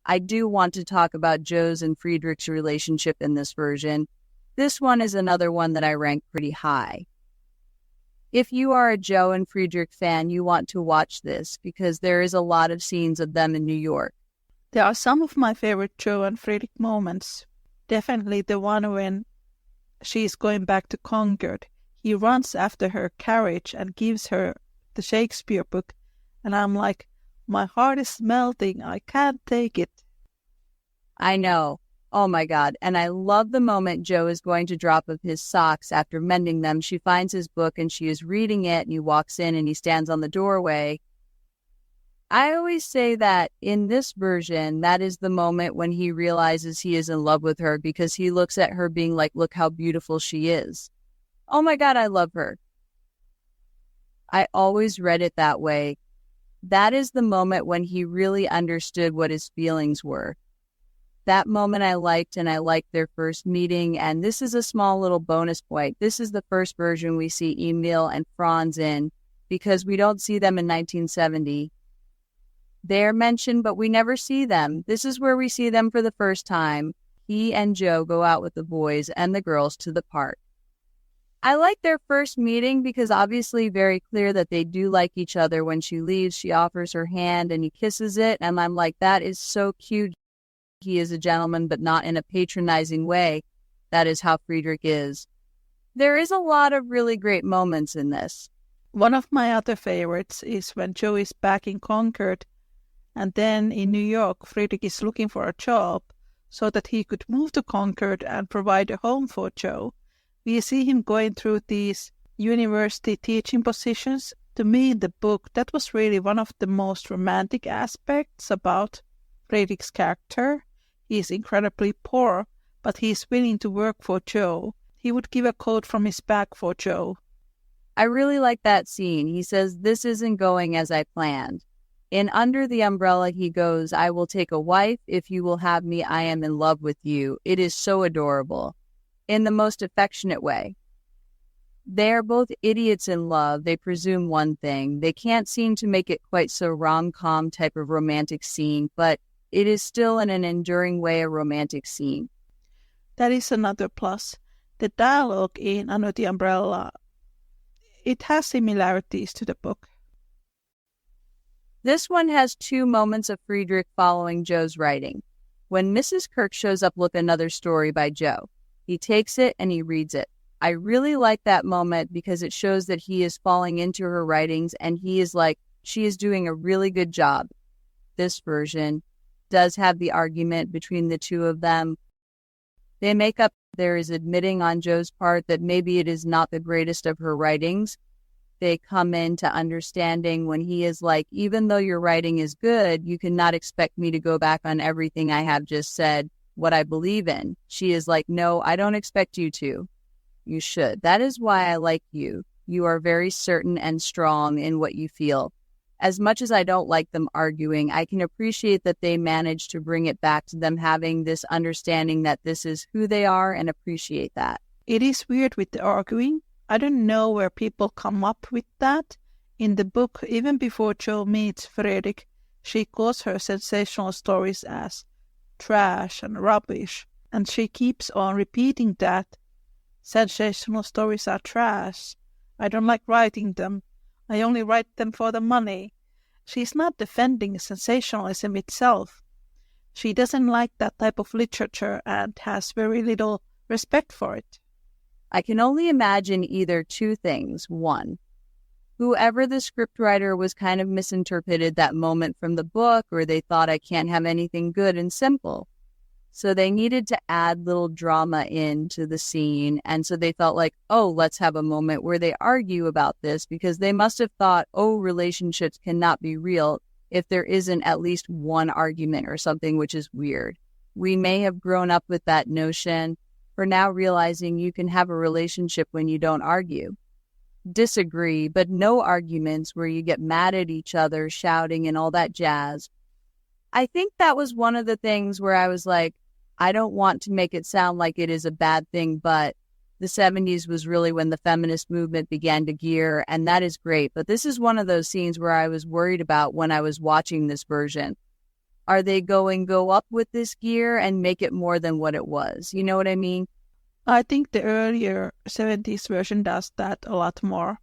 I do want to talk about Jo's and Friedrich's relationship in this version. This one is another one that I rank pretty high. If you are a Jo and Friedrich fan, you want to watch this because there is a lot of scenes of them in New York. There are some of my favorite Jo and Friedrich moments. Definitely the one when she is going back to Concord. He runs after her carriage and gives her the Shakespeare book. And I'm like, my heart is melting. I can't take it. I know. Oh my God. And I love the moment Jo is going to drop of his socks after mending them. She finds his book and she is reading it, and he walks in and he stands on the doorway. I always say that in this version, that is the moment when he realizes he is in love with her, because he looks at her being like, look how beautiful she is. Oh my God, I love her. I always read it that way. That is the moment when he really understood what his feelings were. That moment I liked, and I liked their first meeting. And this is a small little bonus point. This is the first version we see Emil and Franz in, because we don't see them in 1970. They're mentioned, but we never see them. This is where we see them for the first time. He and Jo go out with the boys and the girls to the park. I like their first meeting because obviously very clear that they do like each other. When she leaves, she offers her hand and he kisses it. And I'm like, that is so cute. He is a gentleman, but not in a patronizing way. That is how Friedrich is. There is a lot of really great moments in this. One of my other favorites is when Jo is back in Concord, and then in New York, Friedrich is looking for a job so that he could move to Concord and provide a home for Jo. We see him going through these university teaching positions. To me, in the book, that was really one of the most romantic aspects about Friedrich's character. He is incredibly poor, but he is willing to work for Jo. He would give a coat from his bag for Jo. I really like that scene. He says, this isn't going as I planned. In Under the Umbrella, he goes, I will take a wife. If you will have me, I am in love with you. It is so adorable. In the most affectionate way. They are both idiots in love. They presume one thing. They can't seem to make it quite so rom-com type of romantic scene, but it is still in an enduring way a romantic scene. That is another plus. The dialogue in Under the Umbrella, it has similarities to the book. This one has two moments of Friedrich following Jo's writing. When Mrs. Kirk shows up, look, another story by Jo. He takes it and he reads it. I really like that moment because it shows that he is falling into her writings, and he is like, she is doing a really good job. This version does have the argument between the two of them. They make up. There is admitting on Jo's part that maybe it is not the greatest of her writings. They come into understanding when he is like, even though your writing is good, you cannot expect me to go back on everything I have just said, what I believe in. She is like, no, I don't expect you to. You should. That is why I like you. You are very certain and strong in what you feel. As much as I don't like them arguing, I can appreciate that they manage to bring it back to them having this understanding that this is who they are, and appreciate that. It is weird with the arguing. I don't know where people come up with that. In the book, even before Jo meets Friedrich, she calls her sensational stories as trash and rubbish, and she keeps on repeating that. Sensational stories are trash. I don't like writing them. I only write them for the money. She's not defending sensationalism itself. She doesn't like that type of literature and has very little respect for it. I can only imagine either two things. One, whoever the scriptwriter was kind of misinterpreted that moment from the book, or they thought I can't have anything good and simple. So they needed to add little drama into the scene. And so they felt like, oh, let's have a moment where they argue about this, because they must have thought, oh, relationships cannot be real if there isn't at least one argument or something, which is weird. We may have grown up with that notion. For now, realizing you can have a relationship when you don't argue. Disagree, but no arguments where you get mad at each other, shouting and all that jazz. I think that was one of the things where I was like, I don't want to make it sound like it is a bad thing, but the 70s was really when the feminist movement began to gear, and that is great. But this is one of those scenes where I was worried about when I was watching this version. Are they go up with this gear and make it more than what it was? You know what I mean? I think the earlier 70s version does that a lot more.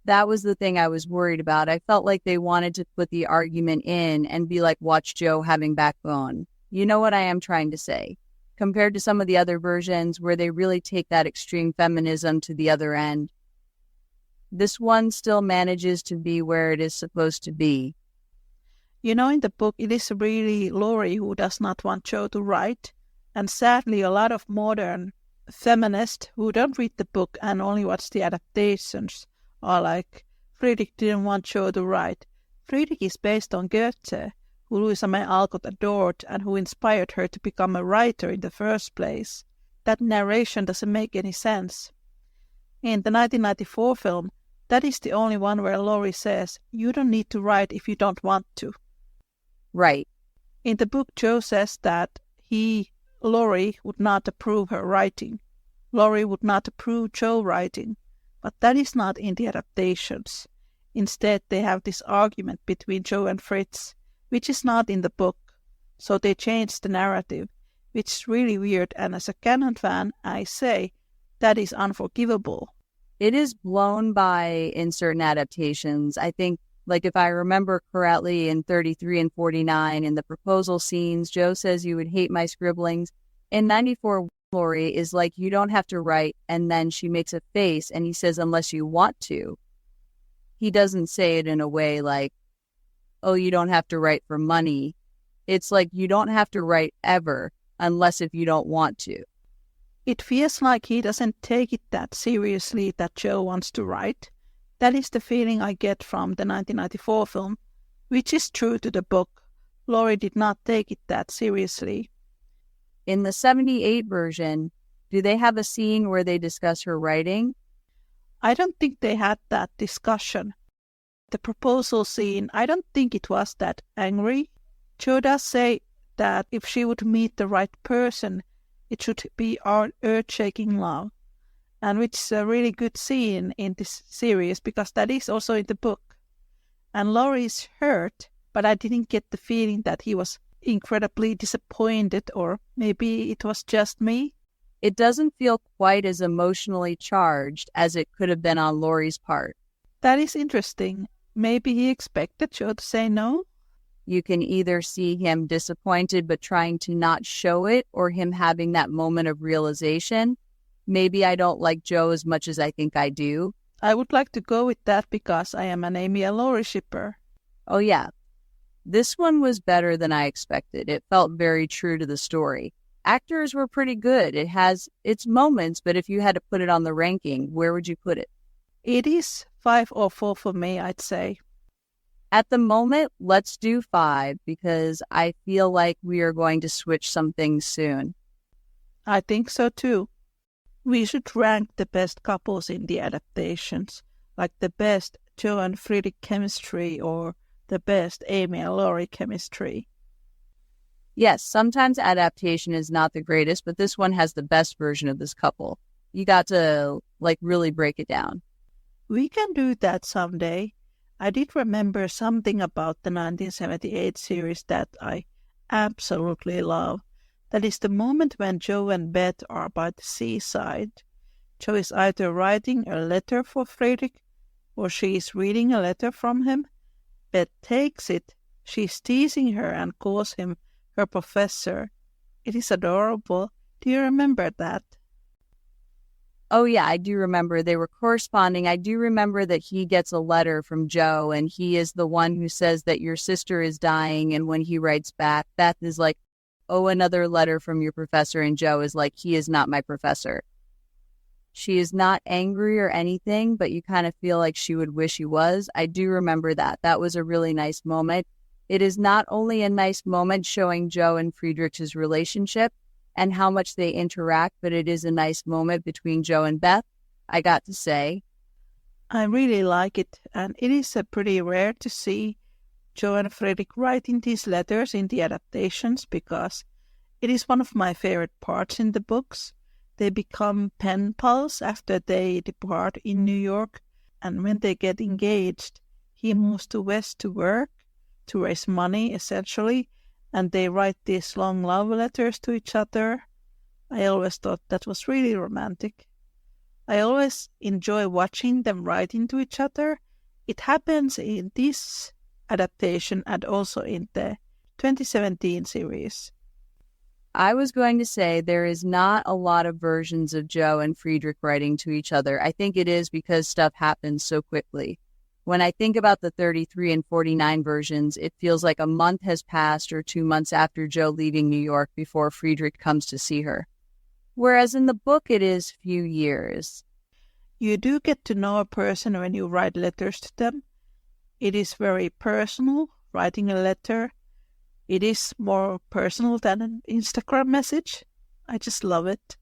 That was the thing I was worried about. I felt like they wanted to put the argument in and be like, watch Jo having backbone. You know what I am trying to say? Compared to some of the other versions where they really take that extreme feminism to the other end. This one still manages to be where it is supposed to be. You know, in the book, it is really Laurie who does not want Jo to write. And sadly, a lot of modern feminists who don't read the book and only watch the adaptations are like, Friedrich didn't want Jo to write. Friedrich is based on Goethe, who Louisa May Alcott adored and who inspired her to become a writer in the first place. That narration doesn't make any sense. In the 1994 film, that is the only one where Laurie says, you don't need to write if you don't want to. Right. In the book, Jo says that Laurie, would not approve her writing. Laurie would not approve Jo writing. But that is not in the adaptations. Instead, they have this argument between Jo and Fritz, which is not in the book. So they changed the narrative, which is really weird. And as a canon fan, I say that is unforgivable. It is blown by in certain adaptations. I think, like if I remember correctly, in 33 and 49, in the proposal scenes, Jo says you would hate my scribblings. In 94, Laurie is like, you don't have to write, and then she makes a face, and he says, unless you want to. He doesn't say it in a way like, oh, you don't have to write for money. It's like, you don't have to write ever, unless if you don't want to. It feels like he doesn't take it that seriously that Jo wants to write. That is the feeling I get from the 1994 film, which is true to the book. Laurie did not take it that seriously. In the 78 version, do they have a scene where they discuss her writing? I don't think they had that discussion. The proposal scene, I don't think it was that angry. Jo does say that if she would meet the right person, it should be our earth-shaking love. And which is a really good scene in this series because that is also in the book. And Laurie is hurt, but I didn't get the feeling that he was incredibly disappointed, or maybe it was just me. It doesn't feel quite as emotionally charged as it could have been on Laurie's part. That is interesting. Maybe he expected Jo to say no? You can either see him disappointed but trying to not show it, or him having that moment of realization. Maybe I don't like Jo as much as I think I do. I would like to go with that because I am an Amy and Laurie shipper. Oh yeah. This one was better than I expected. It felt very true to the story. Actors were pretty good. It has its moments, but if you had to put it on the ranking, where would you put it? It is 5 or 4 for me, I'd say. At the moment, let's do 5 because I feel like we are going to switch some things soon. I think so too. We should rank the best couples in the adaptations, like the best Jo and Friedrich chemistry or the best Amy and Laurie chemistry. Yes, sometimes adaptation is not the greatest, but this one has the best version of this couple. You got to, really break it down. We can do that someday. I did remember something about the 1978 series that I absolutely love. That is the moment when Jo and Beth are by the seaside. Jo is either writing a letter for Friedrich or she is reading a letter from him. Beth takes it. She is teasing her and calls him her professor. It is adorable. Do you remember that? Oh, yeah, I do remember. They were corresponding. I do remember that he gets a letter from Jo, and he is the one who says that your sister is dying. And when he writes back, Beth is like, oh, another letter from your professor. And Jo is like, he is not my professor. She is not angry or anything, but you kind of feel like she would wish he was. I do remember that. That was a really nice moment. It is not only a nice moment showing Jo and Friedrich's relationship and how much they interact, but it is a nice moment between Jo and Beth, I got to say. I really like it, and it is pretty rare to see Jo and Friedrich writing these letters in the adaptations because it is one of my favorite parts in the books. They become pen pals after they depart in New York, and when they get engaged, he moves to West to work, to raise money essentially, and they write these long love letters to each other. I always thought that was really romantic. I always enjoy watching them writing to each other. It happens in this adaptation and also in the 2017 series. I was going to say there is not a lot of versions of Jo and Friedrich writing to each other. I think it is because stuff happens so quickly. When I think about the 33 and 49 versions, it feels like a month has passed or 2 months after Jo leaving New York before Friedrich comes to see her. Whereas in the book, it is few years. You do get to know a person when you write letters to them. It is very personal, writing a letter. It is more personal than an Instagram message. I just love it.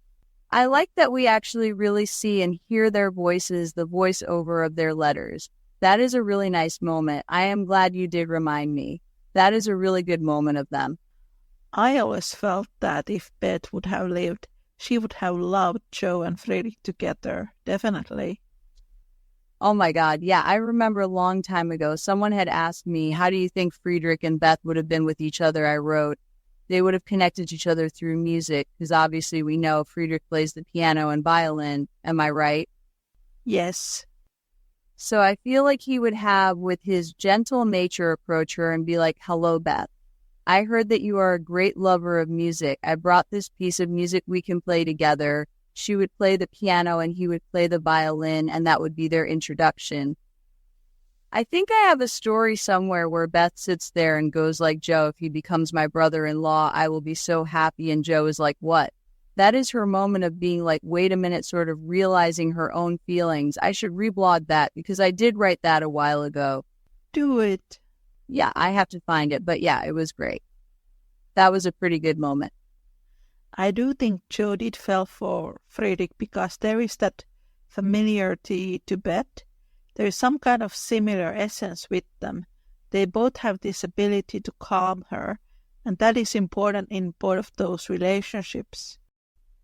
I like that we actually really see and hear their voices, the voiceover of their letters. That is a really nice moment. I am glad you did remind me. That is a really good moment of them. I always felt that if Beth would have lived, she would have loved Jo and Friedrich together, definitely. Oh my God, yeah, I remember a long time ago, someone had asked me, how do you think Friedrich and Beth would have been with each other? I wrote, they would have connected to each other through music, because obviously we know Friedrich plays the piano and violin. Am I right? Yes. So I feel like he would have, with his gentle nature, approach her and be like, hello, Beth. I heard that you are a great lover of music. I brought this piece of music we can play together. She would play the piano and he would play the violin, and that would be their introduction. I think I have a story somewhere where Beth sits there and goes like, Jo, if he becomes my brother-in-law, I will be so happy. And Jo is like, what? That is her moment of being like, wait a minute, sort of realizing her own feelings. I should reblog that because I did write that a while ago. Do it. Yeah, I have to find it. But yeah, it was great. That was a pretty good moment. I do think Jo did fell for Friedrich because there is that familiarity to Beth. There is some kind of similar essence with them. They both have this ability to calm her, and that is important in both of those relationships.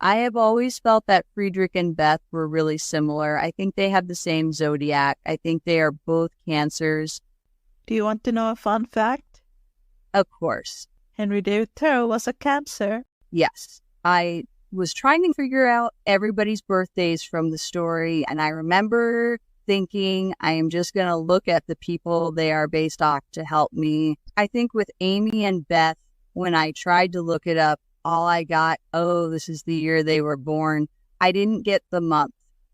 I have always felt that Friedrich and Beth were really similar. I think they have the same zodiac. I think they are both Cancers. Do you want to know a fun fact? Of course. Henry David Thoreau was a Cancer. Yes. I was trying to figure out everybody's birthdays from the story, and I remember thinking I am just going to look at the people they are based off to help me. I think with Amy and Beth, when I tried to look it up, all I got, oh, this is the year they were born. I didn't get the month.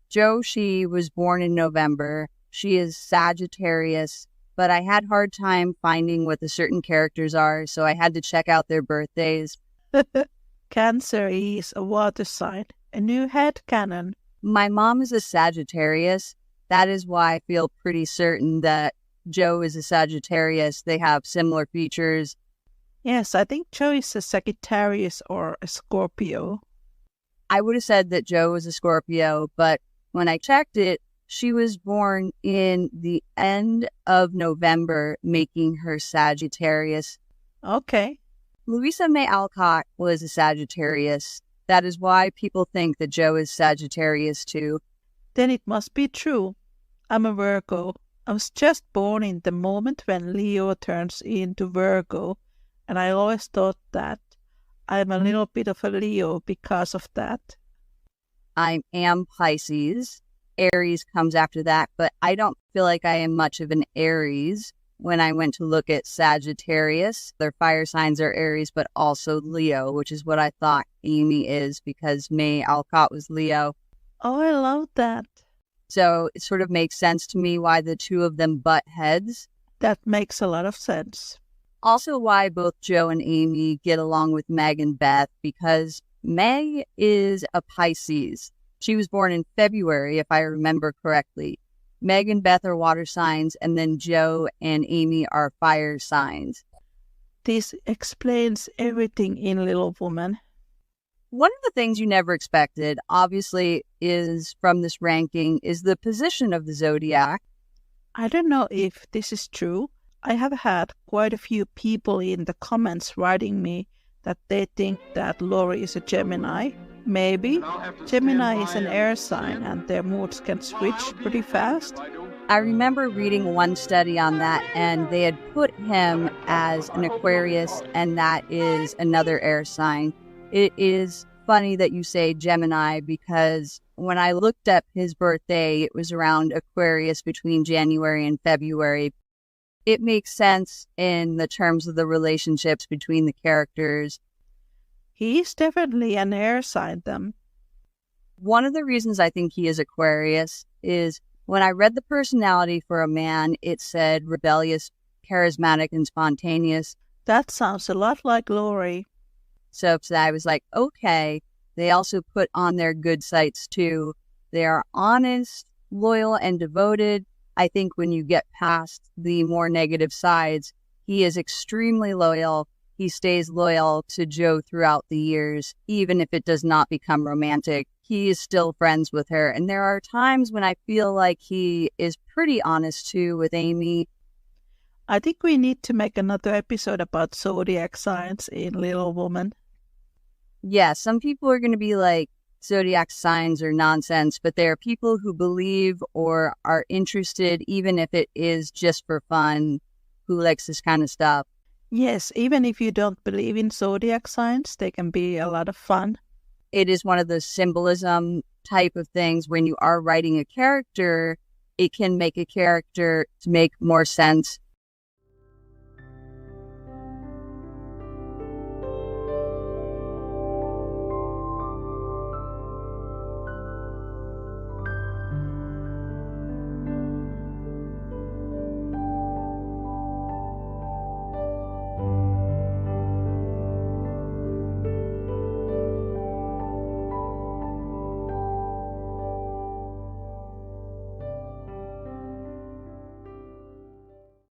Jo, she was born in November. She is Sagittarius, but I had hard time finding what the certain characters are, so I had to check out their birthdays. Cancer is a water sign, a new headcanon. My mom is a Sagittarius. That is why I feel pretty certain that Jo is a Sagittarius. They have similar features. Yes, I think Jo is a Sagittarius or a Scorpio. I would have said that Jo was a Scorpio, but when I checked it, she was born in the end of November, making her Sagittarius. Okay. Louisa May Alcott was a Sagittarius. That is why people think that Jo is Sagittarius too. Then it must be true. I'm a Virgo. I was just born in the moment when Leo turns into Virgo, and I always thought that I'm a little bit of a Leo because of that. I am Pisces. Aries comes after that, but I don't feel like I am much of an Aries. When I went to look at Sagittarius, their fire signs are Aries, but also Leo, which is what I thought Amy is because May Alcott was Leo. Oh, I love that. So it sort of makes sense to me why the two of them butt heads. That makes a lot of sense. Also why both Jo and Amy get along with Meg and Beth, because Meg is a Pisces. She was born in February, if I remember correctly. Meg and Beth are water signs, and then Jo and Amy are fire signs. This explains everything in Little Woman. One of the things you never expected, obviously, is from this ranking, is the position of the zodiac. I don't know if this is true. I have had quite a few people in the comments writing me that they think that Laurie is a Gemini. Maybe. Gemini is an air sign and their moods can switch pretty fast. I remember reading one study on that, and they had put him as an Aquarius, and that is another air sign. It is funny that you say Gemini, because when I looked up his birthday, it was around Aquarius between January and February. It makes sense in the terms of the relationships between the characters. He's definitely an air sign, then. One of the reasons I think he is Aquarius is when I read the personality for a man, it said rebellious, charismatic, and spontaneous. That sounds a lot like Laurie. So I was like, okay. They also put on their good sites too. They are honest, loyal, and devoted. I think when you get past the more negative sides, he is extremely loyal. He stays loyal to Jo throughout the years, even if it does not become romantic. He is still friends with her. And there are times when I feel like he is pretty honest too with Amy. I think we need to make another episode about zodiac signs in Little Woman. Yeah, some people are going to be like, zodiac signs are nonsense, but there are people who believe or are interested, even if it is just for fun, who likes this kind of stuff. Yes, even if you don't believe in zodiac signs, they can be a lot of fun. It is one of those symbolism type of things. When you are writing a character, it can make a character to make more sense